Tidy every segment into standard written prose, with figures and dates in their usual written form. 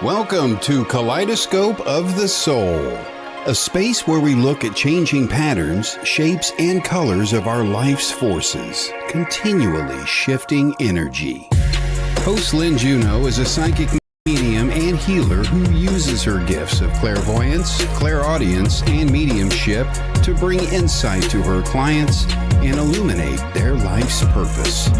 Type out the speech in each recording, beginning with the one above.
Welcome to Kaleidoscope of the Soul, a space where we look at changing patterns, shapes, and colors of our life's forces, continually shifting energy. Host Lynne is a psychic medium and healer who uses her gifts of clairvoyance, clairaudience, and mediumship to bring insight to her clients and illuminate their life's purpose.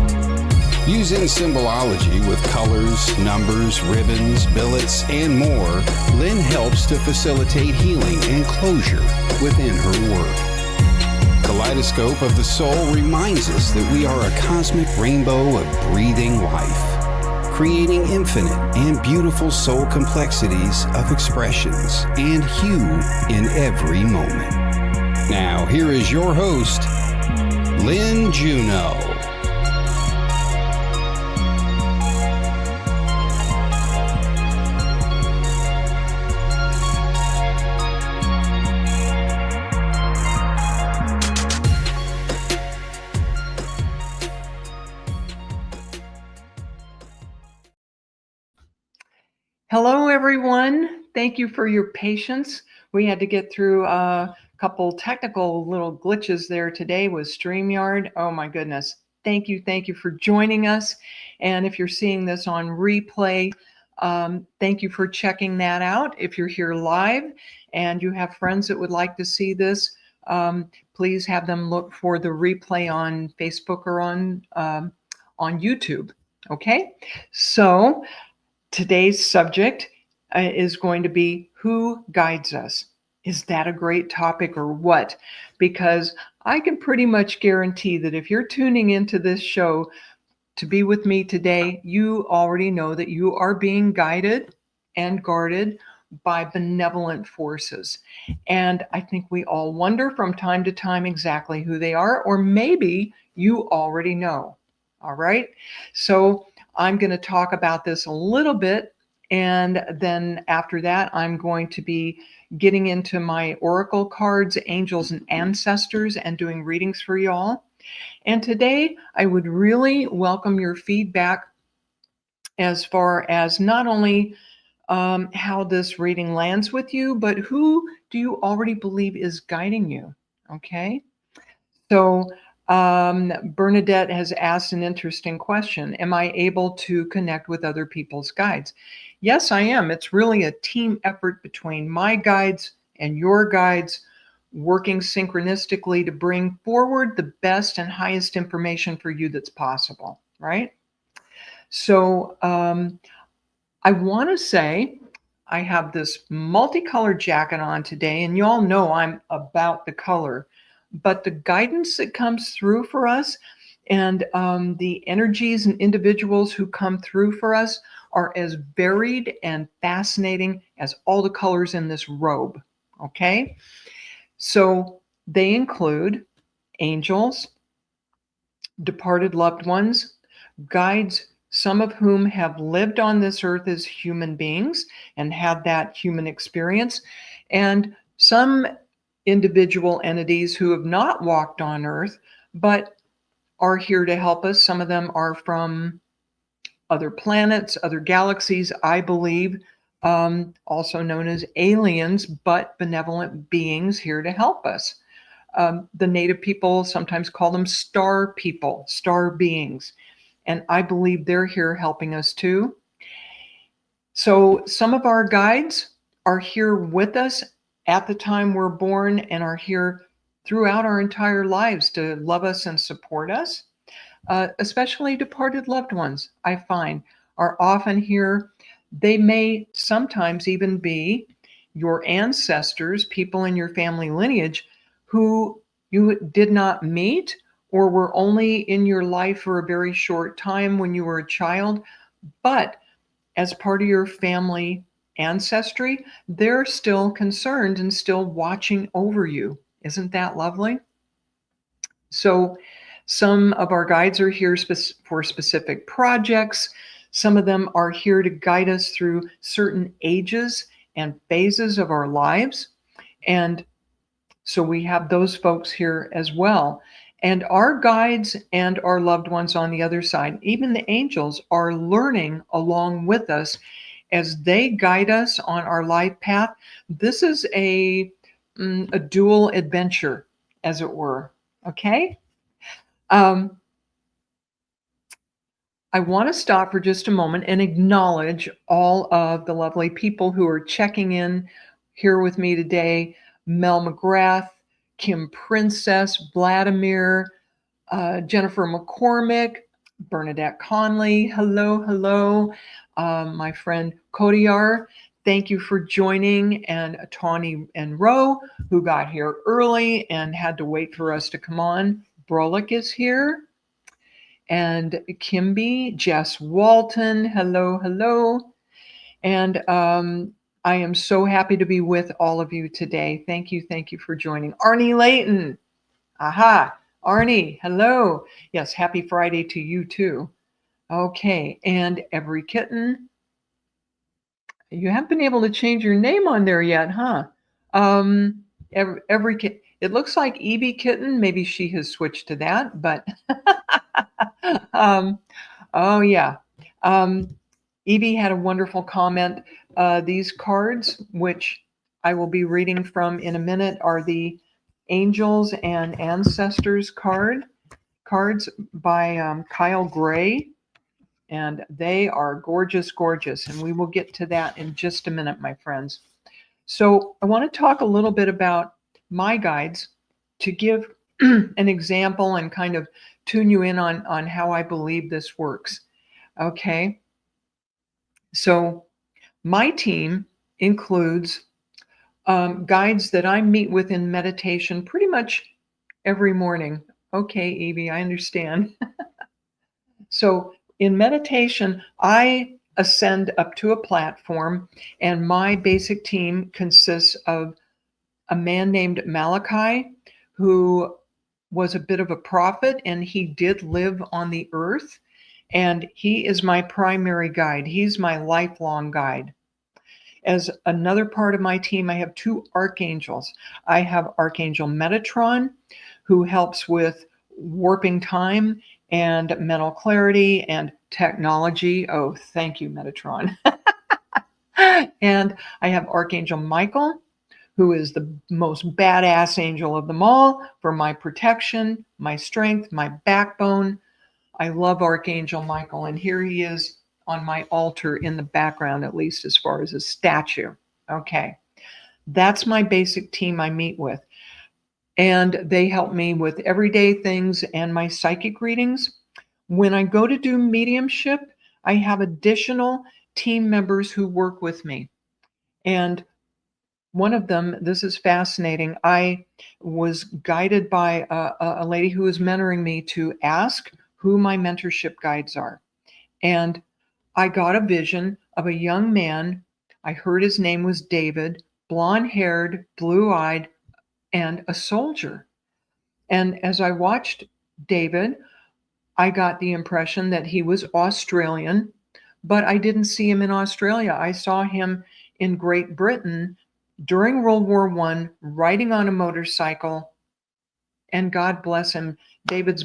Using symbology with colors, numbers, ribbons, billets, and more, Lynne helps to facilitate healing and closure within her work. Kaleidoscope of the Soul reminds us that we are a cosmic rainbow of breathing life, creating infinite and beautiful soul complexities of expressions and hue in every moment. Now, here is your host, Lynne Juno. Hello, everyone. Thank you for your patience. We had to get through a couple technical little glitches there today with StreamYard. Oh my goodness. Thank you for joining us. And if you're seeing this on replay, thank you for checking that out. If you're here live and you have friends that would like to see this, please have them look for the replay on Facebook or on YouTube. Okay, so today's subject is going to be who guides us. Is that a great topic or what? Because I can pretty much guarantee that if you're tuning into this show to be with me today, you already know that you are being guided and guarded by benevolent forces. And I think we all wonder from time to time exactly who they are, or maybe you already know. All right. So I'm going to talk about this a little bit, and then after that, I'm going to be getting into my oracle cards, angels, and ancestors, and doing readings for y'all. And today, I would really welcome your feedback as far as not only how this reading lands with you, but who do you already believe is guiding you? Okay, so Bernadette has asked an interesting question. Am I able to connect with other people's guides? Yes, I am. It's really a team effort between my guides and your guides, working synchronistically to bring forward the best and highest information for you that's possible, right? So I want to say I have this multicolored jacket on today, and you all know I'm about the color. But the guidance that comes through for us and the energies and individuals who come through for us are as varied and fascinating as all the colors in this robe, okay? So they include angels, departed loved ones, guides, some of whom have lived on this earth as human beings and had that human experience, and some individual entities who have not walked on earth but are here to help us. Some of them are from other planets, other galaxies, I believe, also known as aliens, but benevolent beings here to help us. The native people sometimes call them star people, star beings, and I believe they're here helping us too. So some of our guides are here with us at the time we're born and are here throughout our entire lives to love us and support us. Especially departed loved ones, I find, are often here. They may sometimes even be your ancestors, people in your family lineage who you did not meet or were only in your life for a very short time when you were a child, but as part of your family ancestry, they're still concerned and still watching over you. Isn't that lovely? So some of our guides are here for specific projects. Some of them are here to guide us through certain ages and phases of our lives. And so we have those folks here as well. And our guides and our loved ones on the other side, even the angels, are learning along with us as they guide us on our life path. This is a dual adventure, as it were. Okay. I want to stop for just a moment and acknowledge all of the lovely people who are checking in here with me today. Mel McGrath, Kim Princess, Vladimir, Jennifer McCormick, Bernadette Conley. Hello, hello. My friend Kodiar, thank you for joining. And Tawny and Roe, who got here early and had to wait for us to come on. Brolick is here. And Kimby, Jess Walton, hello, hello. And I am so happy to be with all of you today. Thank you for joining. Arnie Layton, aha, Arnie, hello. Yes, happy Friday to you too. Okay, and Every Kitten, you haven't been able to change your name on there yet, huh? Every Kitten, it looks like Evie Kitten, maybe she has switched to that, but oh yeah. Evie had a wonderful comment. These cards, which I will be reading from in a minute, are the Angels and Ancestors cards by Kyle Gray. And they are gorgeous, gorgeous. And we will get to that in just a minute, my friends. So I want to talk a little bit about my guides to give an example and kind of tune you in on how I believe this works. Okay. So my team includes guides that I meet with in meditation pretty much every morning. Okay, Evie, I understand. So in meditation, I ascend up to a platform, and my basic team consists of a man named Malachi, who was a bit of a prophet, and he did live on the earth. And he is my primary guide. He's my lifelong guide. As another part of my team, I have two archangels. I have Archangel Metatron, who helps with warping time and mental clarity and technology. Oh, thank you, Metatron. And I have Archangel Michael, who is the most badass angel of them all, for my protection, my strength, my backbone. I love Archangel Michael, and here he is on my altar in the background, at least as far as a statue. Okay, that's my basic team I meet with. And they help me with everyday things and my psychic readings. When I go to do mediumship, I have additional team members who work with me. And one of them, this is fascinating. I was guided by a lady who was mentoring me to ask who my mentorship guides are. And I got a vision of a young man. I heard his name was David, blonde-haired, blue-eyed, and a soldier. And as I watched David, I got the impression that he was Australian, but I didn't see him in Australia. I saw him in Great Britain during World War I, riding on a motorcycle, and God bless him, David's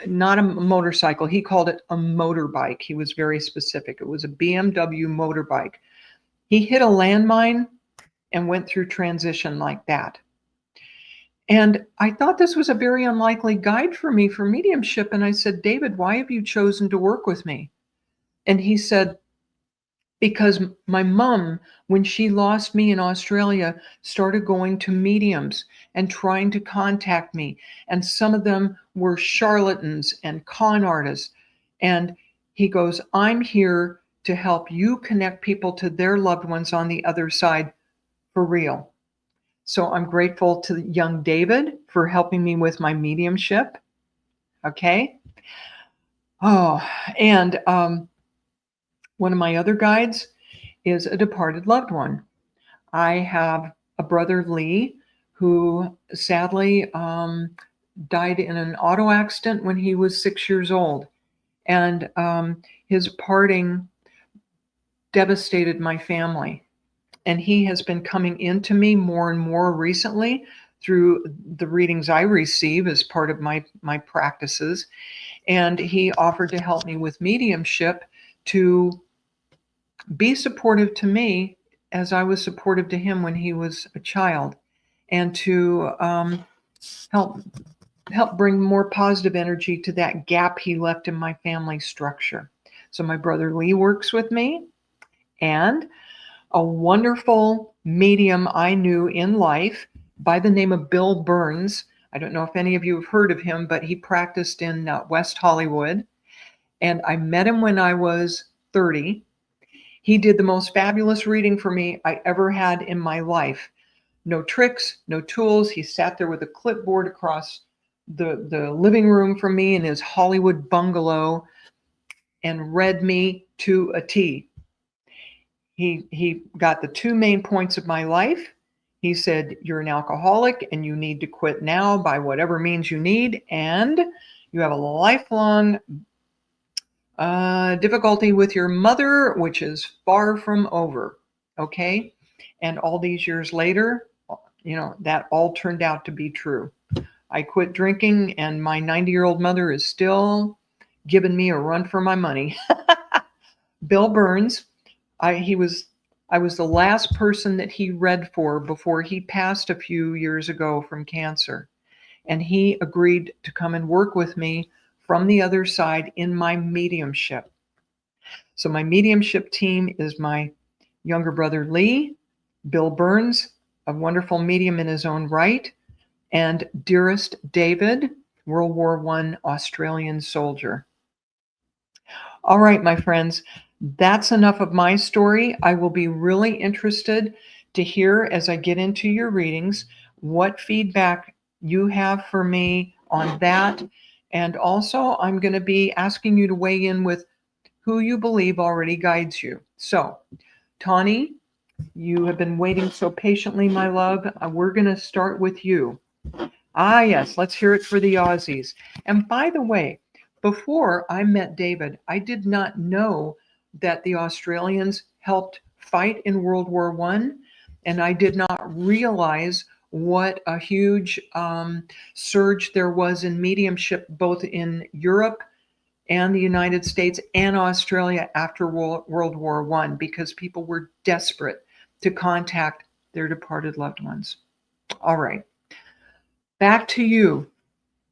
not a motorcycle. He called it a motorbike. He was very specific. It was a BMW motorbike. He hit a landmine and went through transition like that. And I thought this was a very unlikely guide for me for mediumship. And I said, David, why have you chosen to work with me? And he said, because my mom, when she lost me in Australia, started going to mediums and trying to contact me. And some of them were charlatans and con artists. And he goes, I'm here to help you connect people to their loved ones on the other side for real. So I'm grateful to young David for helping me with my mediumship. Okay. Oh, and one of my other guides is a departed loved one. I have a brother, Lee, who sadly died in an auto accident when he was 6 years old. And his parting devastated my family. And he has been coming into me more and more recently through the readings I receive as part of my practices. And he offered to help me with mediumship to be supportive to me as I was supportive to him when he was a child, and to help bring more positive energy to that gap he left in my family structure. So my brother Lee works with me, and a wonderful medium I knew in life by the name of Bill Burns. I don't know if any of you have heard of him, but he practiced in West Hollywood. And I met him when I was 30. He did the most fabulous reading for me I ever had in my life. No tricks, no tools. He sat there with a clipboard across the living room from me in his Hollywood bungalow and read me to a T. He got the two main points of my life. He said, you're an alcoholic and you need to quit now by whatever means you need. And you have a lifelong difficulty with your mother, which is far from over. Okay. And all these years later, that all turned out to be true. I quit drinking, and my 90-year-old mother is still giving me a run for my money. Bill Burns, I was the last person that he read for before he passed a few years ago from cancer. And he agreed to come and work with me from the other side in my mediumship. So my mediumship team is my younger brother Lee, Bill Burns, a wonderful medium in his own right, and dearest David, World War I Australian soldier. All right, my friends, that's enough of my story. I will be really interested to hear, as I get into your readings, what feedback you have for me on that. And also, I'm going to be asking you to weigh in with who you believe already guides you. So, Tawny, you have been waiting so patiently, my love. We're going to start with you. Ah, yes, let's hear it for the Aussies. And by the way, before I met David, I did not know that the Australians helped fight in World War I, and I did not realize what a huge surge there was in mediumship, both in Europe and the United States and Australia after World War I, because people were desperate to contact their departed loved ones. All right. Back to you,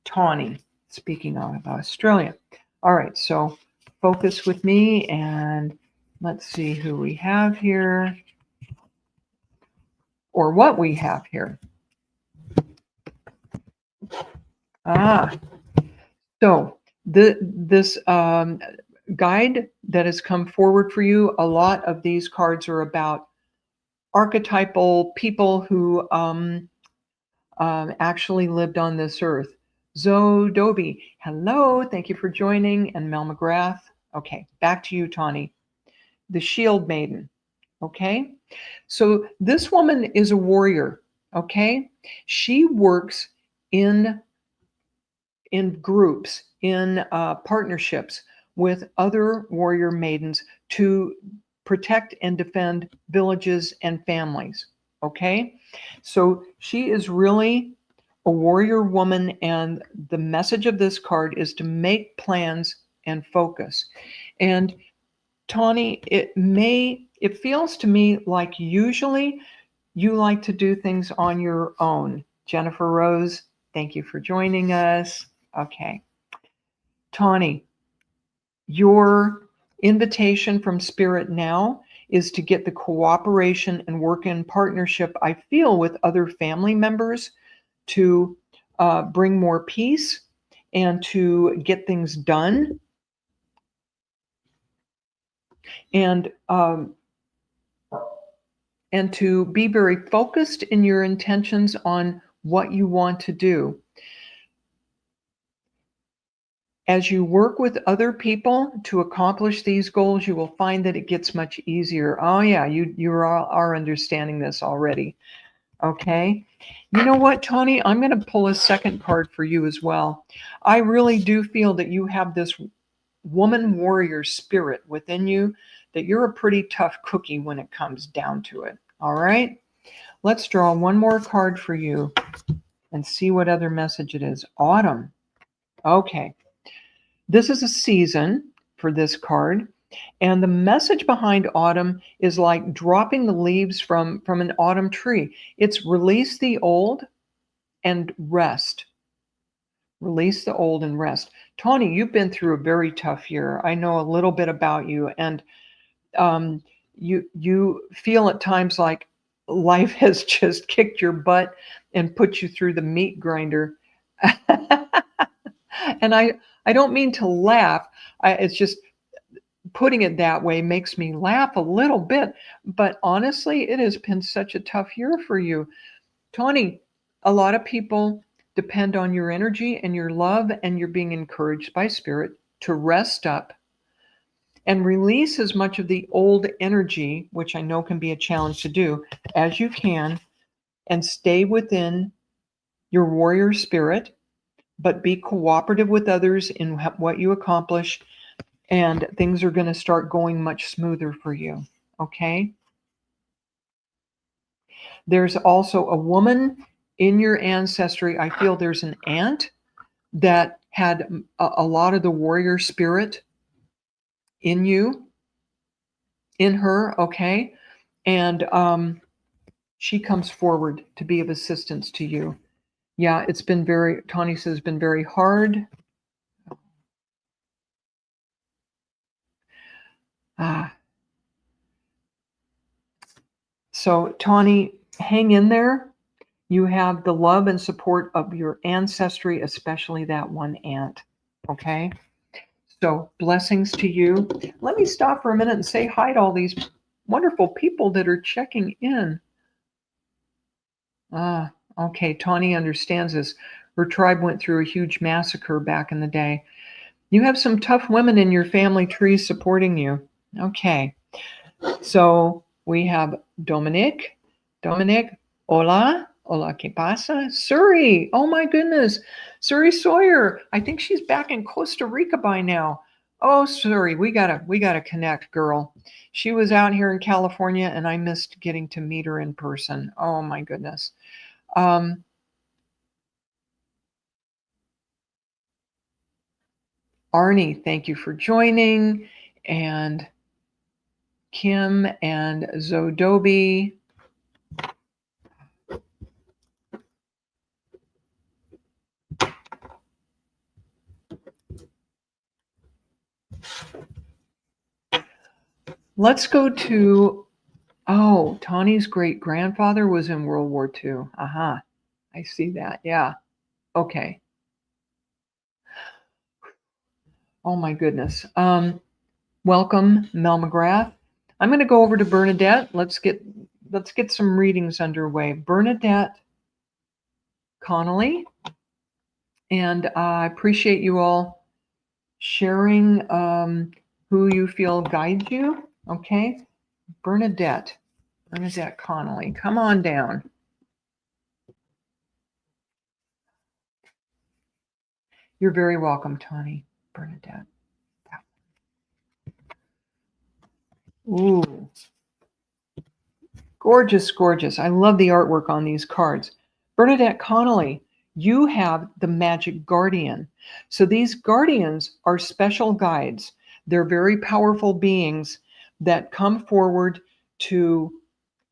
Tawny, speaking of Australia. All right, so focus with me, and let's see who we have here, or what we have here. So this guide that has come forward for you, a lot of these cards are about archetypal people who actually lived on this earth. Zoe Doby, hello, thank you for joining. And Mel McGrath. Okay, back to you, Tawny. The Shield Maiden. Okay, so this woman is a warrior. Okay, she works in groups, in partnerships with other warrior maidens to protect and defend villages and families. Okay, so she is really a warrior woman, and the message of this card is to make plans and focus. And Tawny, it feels to me like usually you like to do things on your own. Jennifer Rose, thank you for joining us. Okay. Tawny, your invitation from Spirit now is to get the cooperation and work in partnership, I feel, with other family members to bring more peace and to get things done. And to be very focused in your intentions on what you want to do. As you work with other people to accomplish these goals, you will find that it gets much easier. Oh yeah, you are understanding this already. Okay. You know what, Tawny? I'm going to pull a second card for you as well. I really do feel that you have this woman warrior spirit within you, that you're a pretty tough cookie when it comes down to it. All right. Let's draw one more card for you and see what other message it is. Autumn. Okay. This is a season for this card, And the message behind autumn is like dropping the leaves from an autumn tree. It's release the old and rest. Release the old and rest. Tawny, you've been through a very tough year. I know a little bit about you, and um, you feel at times like life has just kicked your butt and put you through the meat grinder. And I don't mean to laugh. It's just putting it that way makes me laugh a little bit. But honestly, it has been such a tough year for you. Tawny, a lot of people depend on your energy and your love, and you're being encouraged by spirit to rest up and release as much of the old energy, which I know can be a challenge to do, as you can, and stay within your warrior spirit, but be cooperative with others in what you accomplish, and things are going to start going much smoother for you. Okay? There's also a woman in your ancestry. I feel there's an aunt that had a lot of the warrior spirit in you, in her, okay? And she comes forward to be of assistance to you. Yeah, it's been very, Tawny says, been very hard. Ah, so Tawny, hang in there. You have the love and support of your ancestry, especially that one aunt. Okay? So blessings to you. Let me stop for a minute and say hi to all these wonderful people that are checking in. Ah, okay. Tawny understands this. Her tribe went through a huge massacre back in the day. You have some tough women in your family tree supporting you. Okay. So we have Dominic. Dominic, hola. Hola, ¿qué pasa? Suri. Oh my goodness. Suri Sawyer. I think she's back in Costa Rica by now. Oh, Suri, we gotta connect, girl. She was out here in California and I missed getting to meet her in person. Oh my goodness. Um, Arnie, thank you for joining. And Kim and Zodobi. Let's go to, oh, Tawny's great grandfather was in World War II. Aha, I see that. Yeah. Okay. Oh my goodness. Welcome, Mel McGrath. I'm going to go over to Bernadette. Let's get some readings underway. Bernadette Connolly, and I appreciate you all sharing who you feel guides you. Okay, Bernadette Connolly, come on down. You're very welcome, Tawny. Bernadette. Ooh, gorgeous, gorgeous. I love the artwork on these cards. Bernadette Connolly, you have the magic guardian. So these guardians are special guides. They're very powerful beings that come forward to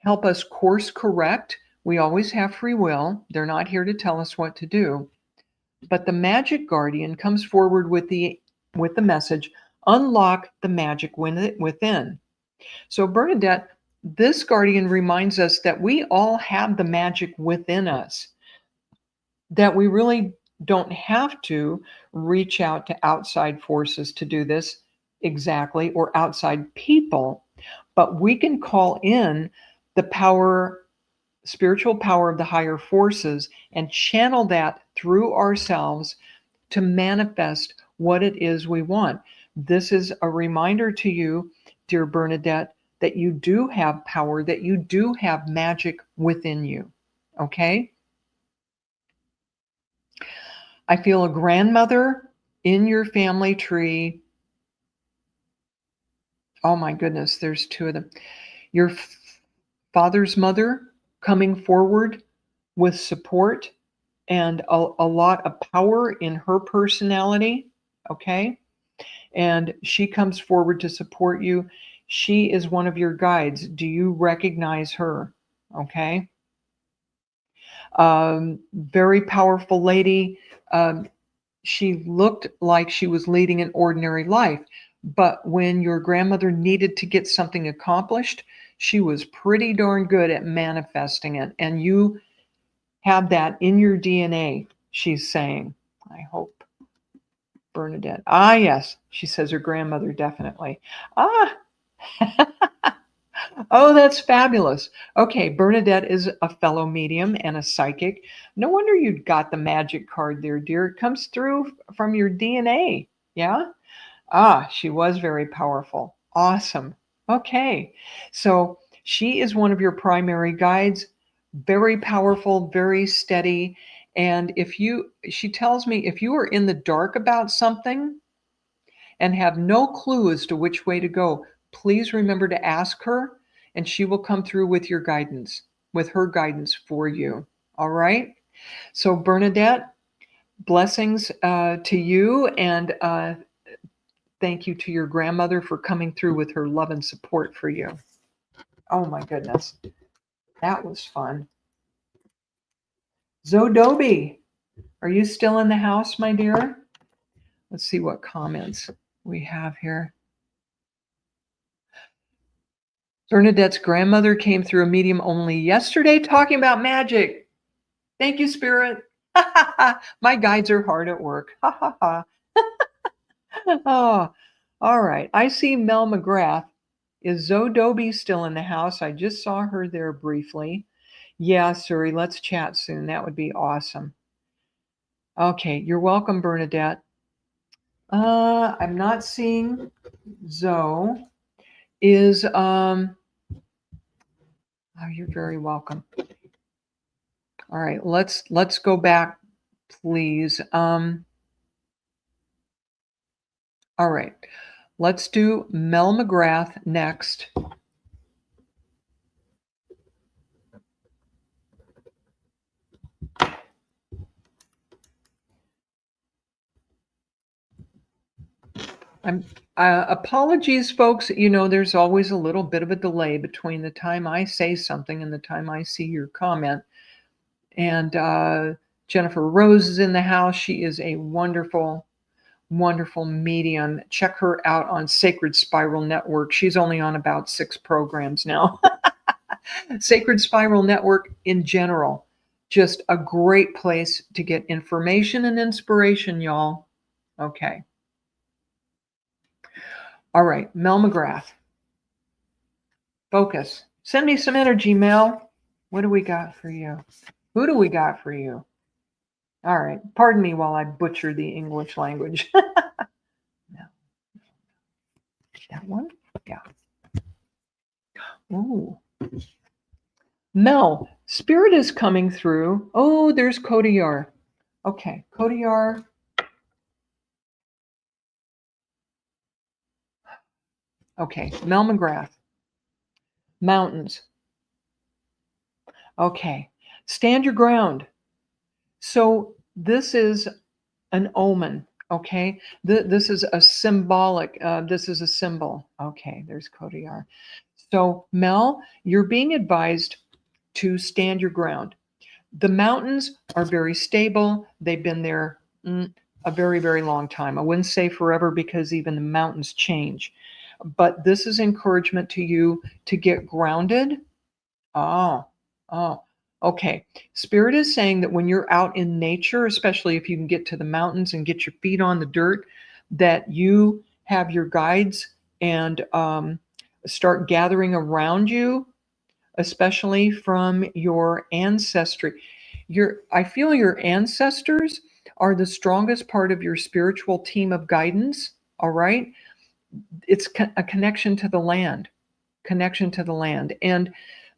help us course correct. We always have free will. They're not here to tell us what to do. But the magic guardian comes forward with the message, unlock the magic within. So, Bernadette, this guardian reminds us that we all have the magic within us, that we really don't have to reach out to outside forces to do this exactly, or outside people, but we can call in the power, spiritual power of the higher forces, and channel that through ourselves to manifest what it is we want. This is a reminder to you, dear Bernadette, that you do have power, that you do have magic within you. Okay? I feel a grandmother in your family tree. Oh my goodness, there's two of them. Your father's mother coming forward with support and a lot of power in her personality. Okay? and she comes forward to support you. She is one of your guides. Do you recognize her? Okay. Very powerful lady. She looked like she was leading an ordinary life, but when your grandmother needed to get something accomplished, she was pretty darn good at manifesting it. And you have that in your DNA, she's saying. I hope. Bernadette. Ah, yes. She says her grandmother definitely. Ah, oh, that's fabulous. Okay, Bernadette is a fellow medium and a psychic. No wonder you got the magic card there, dear. It comes through from your DNA. Yeah? Ah, she was very powerful. Awesome. Okay. So she is one of your primary guides, very powerful, very steady. And she tells me, if you are in the dark about something and have no clue as to which way to go, please remember to ask her, and she will come through with your guidance, with her guidance for you. All right. So, Bernadette, blessings to you, and thank you to your grandmother for coming through with her love and support for you. Oh my goodness. That was fun. Zodobi, are you still in the house, my dear? Let's see what comments we have here. Bernadette's grandmother came through a medium only yesterday talking about magic. Thank you, Spirit. My guides are hard at work. Ha ha ha. Oh, all right. I see Mel McGrath. Is Zodobi still in the house? I just saw her there briefly. Yeah, Suri, let's chat soon. That would be awesome. Okay, you're welcome, Bernadette. I'm not seeing Zoe. Is oh, you're very welcome. All right, let's go back, please. All right, let's do Mel McGrath next. Apologies, folks. You know, there's always a little bit of a delay between the time I say something and the time I see your comment. And Jennifer Rose is in the house. She is a wonderful, wonderful medium. Check her out on Sacred Spiral Network. She's only on about 6 programs now. Sacred Spiral Network in general, just a great place to get information and inspiration, y'all. Okay. All right, Mel McGrath. Focus. Send me some energy, Mel. What do we got for you? Who do we got for you? All right. Pardon me while I butcher the English language. No. That one? Yeah. Ooh. Mel, Spirit is coming through. Oh, there's Kodiar. Okay, Kodiar. Okay, Mel McGrath. Mountains. Okay, stand your ground. So this is an omen. Okay, this is a symbolic. This is a symbol. Okay, there's Kodiar. So Mel, you're being advised to stand your ground. The mountains are very stable. They've been there a very, very long time. I wouldn't say forever because even the mountains change. But this is encouragement to you to get grounded. Oh, oh, okay. Spirit is saying that when you're out in nature, especially if you can get to the mountains and get your feet on the dirt, that you have your guides and start gathering around you, especially from your ancestry. I feel your ancestors are the strongest part of your spiritual team of guidance. All right. It's a connection to the land, connection to the land. And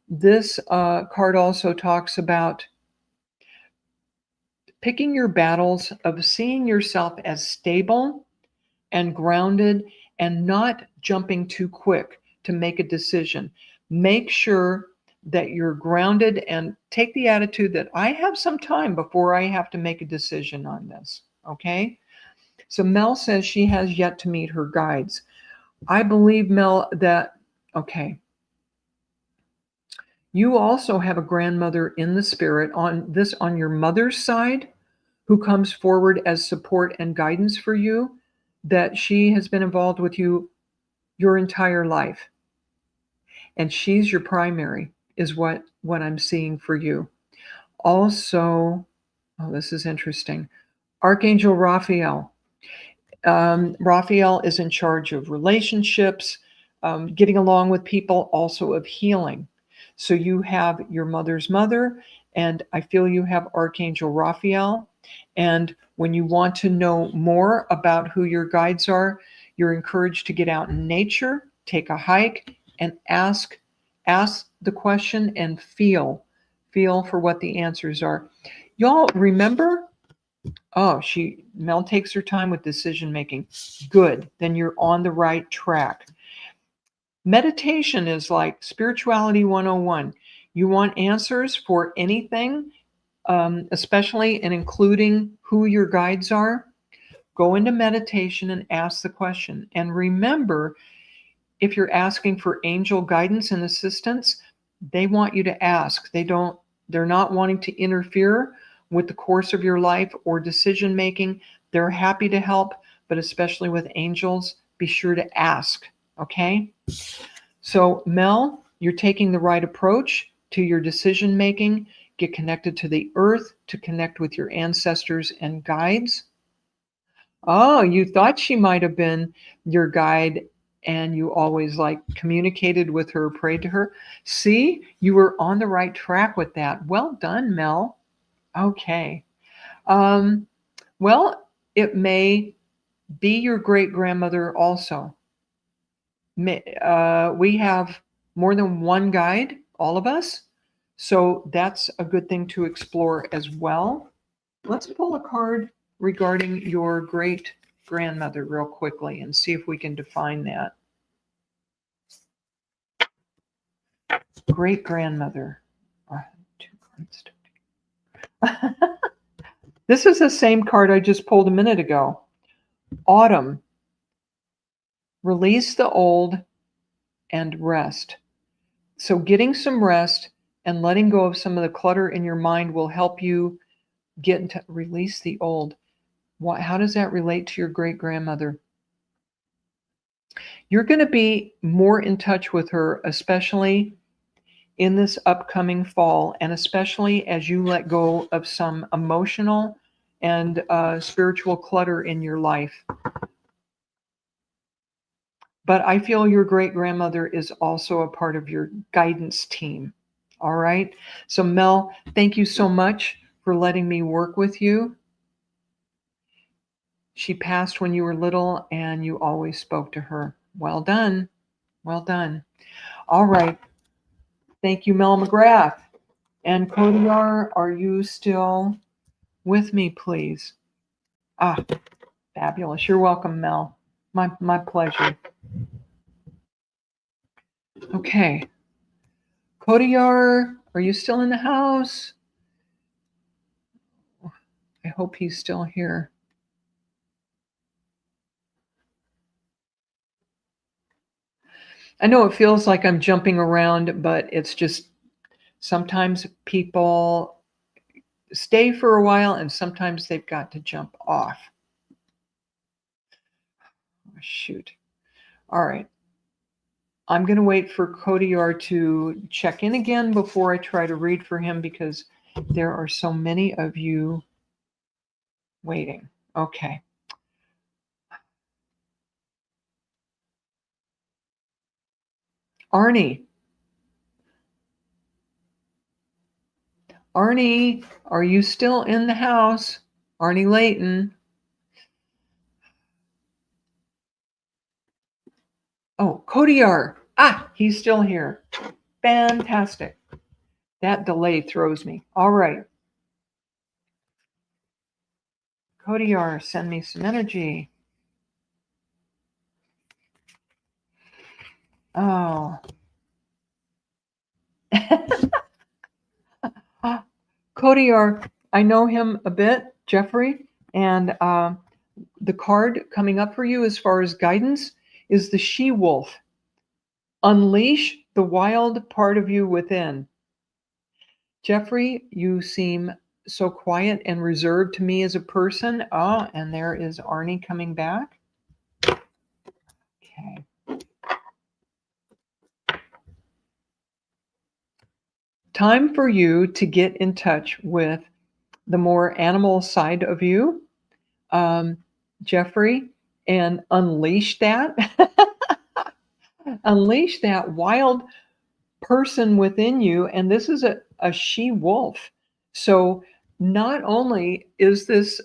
this card also talks about picking your battles, of seeing yourself as stable and grounded and not jumping too quick to make a decision. Make sure that you're grounded and take the attitude that I have some time before I have to make a decision on this. Okay. So Mel says she has yet to meet her guides. I believe, Mel, that, okay, you also have a grandmother in the spirit on your mother's side who comes forward as support and guidance for you, that she has been involved with you your entire life. And she's your primary, is what I'm seeing for you. Also, oh, this is interesting. Archangel Raphael. Raphael is in charge of relationships, getting along with people, also of healing. So you have your mother's mother, and I feel you have Archangel Raphael. And when you want to know more about who your guides are, you're encouraged to get out in nature, take a hike, and ask the question and feel for what the answers are. Y'all remember? Oh, Mel takes her time with decision making. Good. Then you're on the right track. Meditation is like spirituality 101. You want answers for anything, especially and including who your guides are. Go into meditation and ask the question. And remember, if you're asking for angel guidance and assistance, they want you to ask. They're not wanting to interfere with the course of your life or decision making. They're happy to help, but especially with angels, be sure to ask, okay? So, Mel, you're taking the right approach to your decision making. Get connected to the earth to connect with your ancestors and guides. Oh, you thought she might have been your guide and you always like communicated with her, prayed to her. See, you were on the right track with that. Well done, Mel. Okay. Um, well, it may be your great grandmother also. We have more than one guide, all of us. So that's a good thing to explore as well. Let's pull a card regarding your great grandmother real quickly and see if we can define that. Great grandmother. This is the same card I just pulled a minute ago. Autumn. Release the old and rest. So getting some rest and letting go of some of the clutter in your mind will help you get into release the old. How does that relate to your great grandmother? You're going to be more in touch with her, especially in this upcoming fall, and especially as you let go of some emotional and spiritual clutter in your life. But I feel your great grandmother is also a part of your guidance team. All right. So, Mel, thank you so much for letting me work with you. She passed when you were little and you always spoke to her. Well done. Well done. All right. Thank you, Mel McGrath. And Kodiar, are you still with me, please? Ah, fabulous. You're welcome, Mel. My pleasure. Okay. Kodiar, are you still in the house? I hope he's still here. I know it feels like I'm jumping around, but it's just sometimes people stay for a while and sometimes they've got to jump off. Oh, shoot. All right. I'm going to wait for Kodiar to check in again before I try to read for him because there are so many of you waiting. Okay. Arnie. Arnie, are you still in the house? Arnie Layton. Oh, Kodiar. Ah, he's still here. Fantastic. That delay throws me. All right. Kodiar, send me some energy. Oh. Kodiar, I know him a bit, Jeffrey, and The card coming up for you as far as guidance is the she-wolf. Unleash the wild part of you within. Jeffrey, you seem so quiet and reserved to me as a person. Ah, and there is Arnie coming back. Okay. Time for you to get in touch with the more animal side of you, Jeffrey, and unleash that. Unleash that wild person within you. And this is a she wolf. So not only is this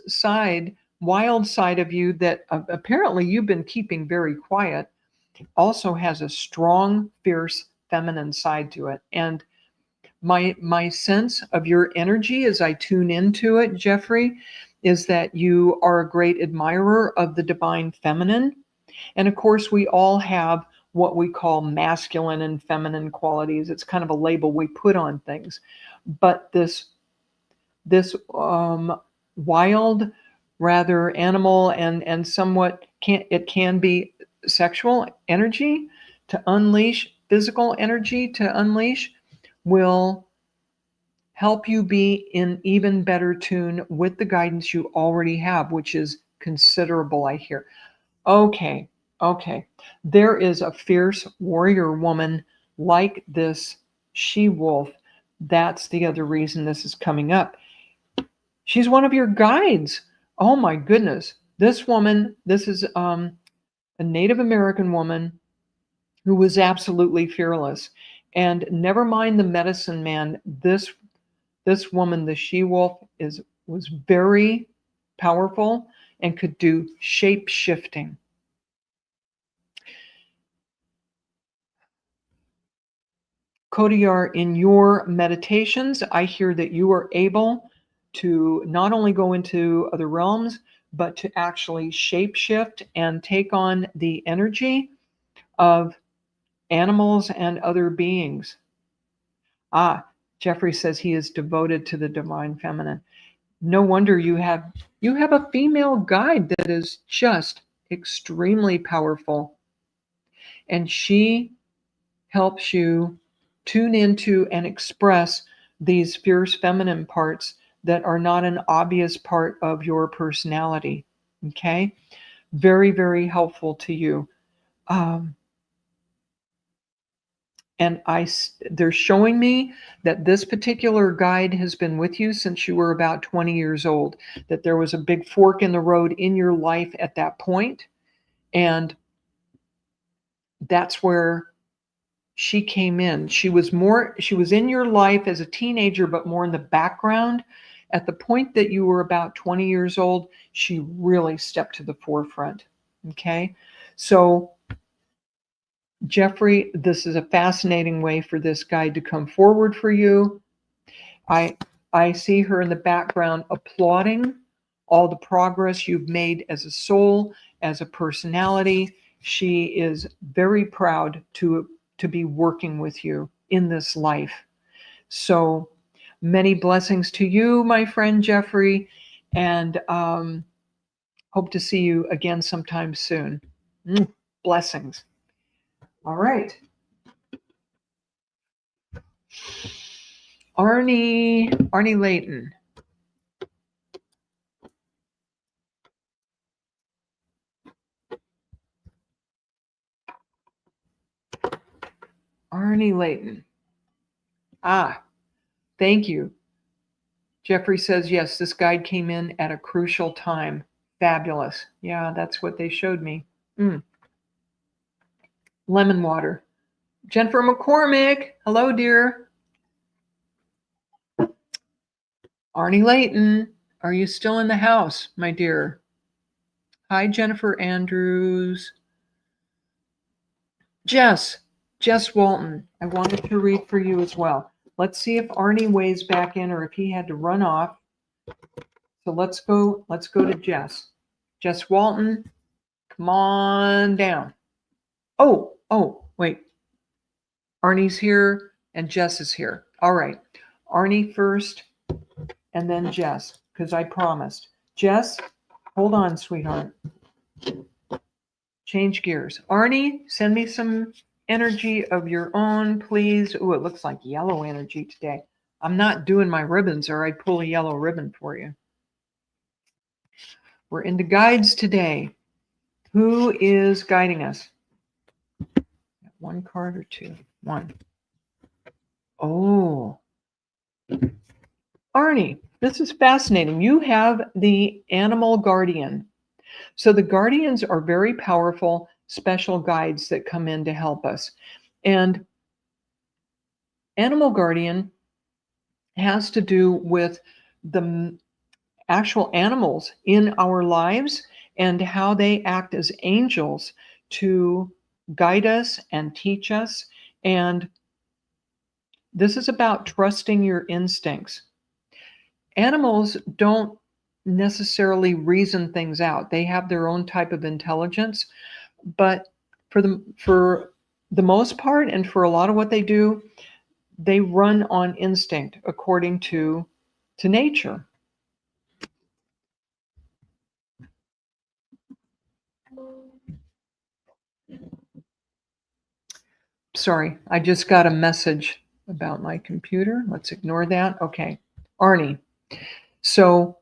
wild side of you that apparently you've been keeping very quiet, also has a strong, fierce feminine side to it. And my sense of your energy as I tune into it, Jeffrey, is that you are a great admirer of the divine feminine. And of course, we all have what we call masculine and feminine qualities. It's kind of a label we put on things. But this wild, rather animal and somewhat can be sexual energy to unleash, physical energy to unleash, will help you be in even better tune with the guidance you already have, which is considerable, I hear. Okay, okay. There is a fierce warrior woman like this she-wolf. That's the other reason this is coming up. She's one of your guides. Oh my goodness. This woman, this is a Native American woman who was absolutely fearless. And never mind the medicine man, this woman, the she-wolf, was very powerful and could do shape shifting. Kodiyar, in your meditations, I hear that you are able to not only go into other realms, but to actually shape shift and take on the energy of animals and other beings. Ah, Jeffrey says he is devoted to the divine feminine. No wonder you have a female guide that is just extremely powerful, and she helps you tune into and express these fierce feminine parts that are not an obvious part of your personality. Okay, very, very helpful to you. And they're showing me that this particular guide has been with you since you were about 20 years old, that there was a big fork in the road in your life at that point, and that's where she came in. She was in your life as a teenager, but more in the background. At the point that you were about 20 years old, she really stepped to the forefront. Okay, so Jeffrey, this is a fascinating way for this guide to come forward for you. I see her in the background applauding all the progress you've made as a soul, as a personality. She is very proud to be working with you in this life. So many blessings to you, my friend Jeffrey, and hope to see you again sometime soon. Blessings. All right. Arnie Layton. Arnie Layton. Ah, thank you. Jeffrey says, yes, this guide came in at a crucial time. Fabulous. Yeah, that's what they showed me. Lemon water. Jennifer McCormick. Hello, dear. Arnie Layton. Are you still in the house, my dear? Hi, Jennifer Andrews. Jess Walton. I wanted to read for you as well. Let's see if Arnie weighs back in or if he had to run off. So let's go to Jess. Jess Walton, come on down. Oh, wait. Arnie's here and Jess is here. All right. Arnie first and then Jess, because I promised. Jess, Hold on, sweetheart. Change gears. Arnie, send me some energy of your own, please. Ooh, it looks like yellow energy today. I'm not doing my ribbons, or I'd pull a yellow ribbon for you. We're into guides today. Who is guiding us? One card or two? One. Oh, Arnie, this is fascinating. You have the animal guardian. So the guardians are very powerful, special guides that come in to help us. And animal guardian has to do with the actual animals in our lives and how they act as angels to guide us and teach us. And this is about trusting your instincts. Animals don't necessarily reason things out. They have their own type of intelligence, but for the most part and for a lot of what they do, they run on instinct according to nature. Sorry, I just got a message about my computer. Let's ignore that. Okay. Arnie. So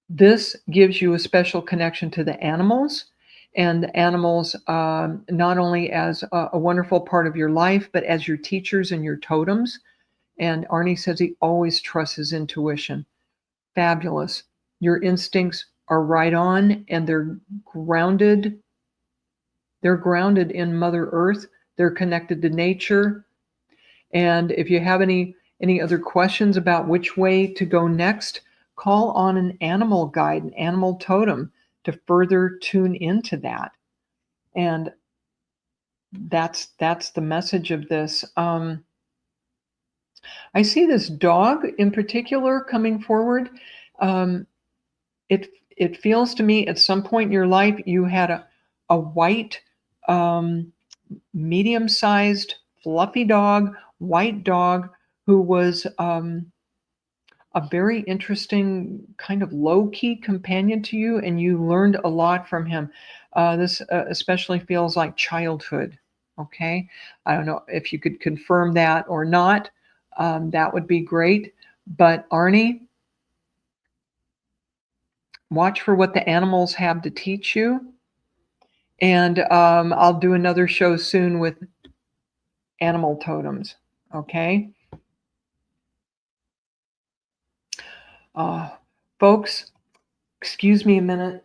this gives you a special connection to the animals, and the animals, not only as a wonderful part of your life, but as your teachers and your totems. And Arnie says he always trusts his intuition. Fabulous. Your instincts are right on, and they're grounded. They're grounded in Mother Earth. They're connected to nature. And if you have any other questions about which way to go next, call on an animal guide, an animal totem, to further tune into that. And that's the message of this. I see this dog in particular coming forward. Um, it feels to me at some point in your life you had a white, um, medium-sized, fluffy dog, white dog who was a very interesting kind of low-key companion to you, and you learned a lot from him. This especially feels like childhood. Okay, I don't know if you could confirm that or not. That would be great. But Arnie, watch for what the animals have to teach you. And I'll do another show soon with animal totems. Okay. Uh, Folks, excuse me a minute.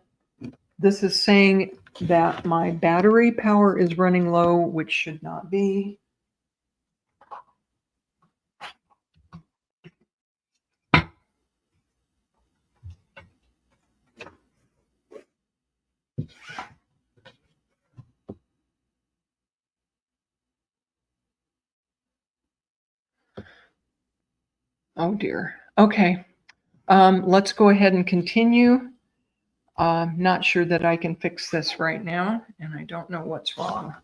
This is saying that my battery power is running low, which should not be. Oh dear. Okay. Let's go ahead and continue. Not sure that I can fix this right now, and I don't know what's wrong.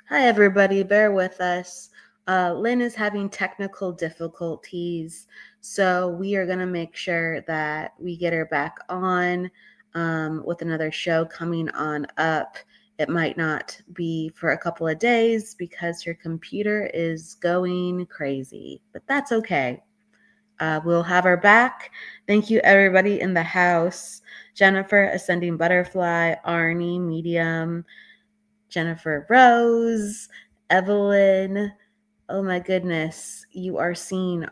Hi, everybody. Bear with us. Lynn is having technical difficulties, so we are going to make sure that we get her back on with another show coming on up. It might not be for a couple of days because her computer is going crazy, but that's okay. We'll have her back. Thank you, everybody in the house. Jennifer, Ascending Butterfly, Arnie, Medium, Jennifer Rose, Evelyn. Oh my goodness. You are seen.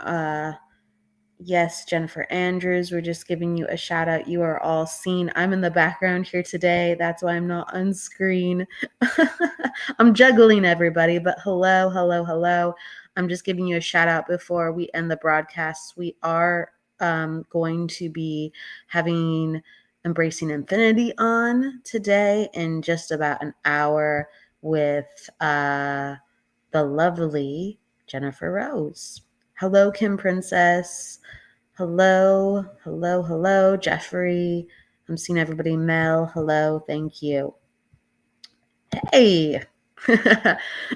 Yes, Jennifer Andrews. We're just giving you a shout out. You are all seen. I'm in the background here today. That's why I'm not on screen. I'm juggling everybody, but hello, hello, hello. I'm just giving you a shout out before we end the broadcast. We are going to be having Embracing Infinity on today in just about an hour with the lovely Jennifer Rose. Hello, Kim Princess. Hello, hello, hello, Jeffrey. I'm seeing everybody. Mel, hello, thank you. Hey.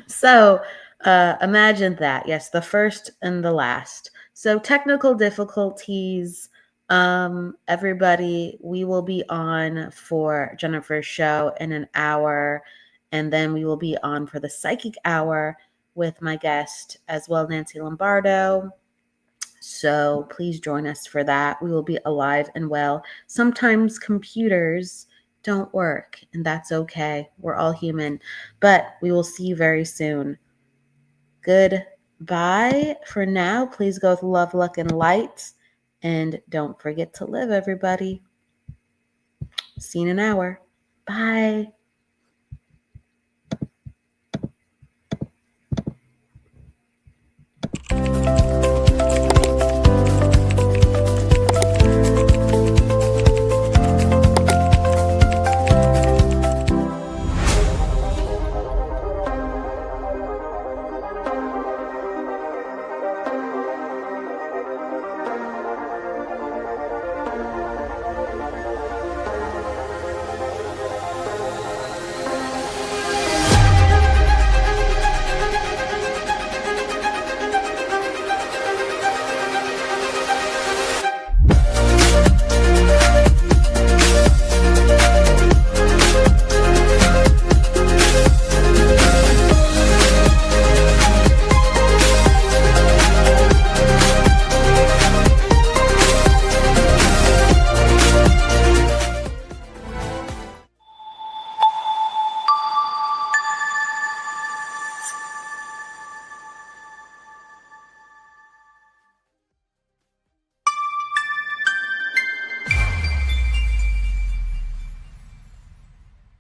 So imagine that. Yes, the first and the last. So technical difficulties. Everybody, we will be on for Jennifer's show in an hour, and then we will be on for the psychic hour with my guest as well, Nancy Lombardo. So please join us for that. We will be alive and well. Sometimes computers don't work, and that's okay. We're all human. But we will see you very soon. Goodbye for now. Please go with love, luck, and light. And don't forget to live, everybody. See you in an hour. Bye.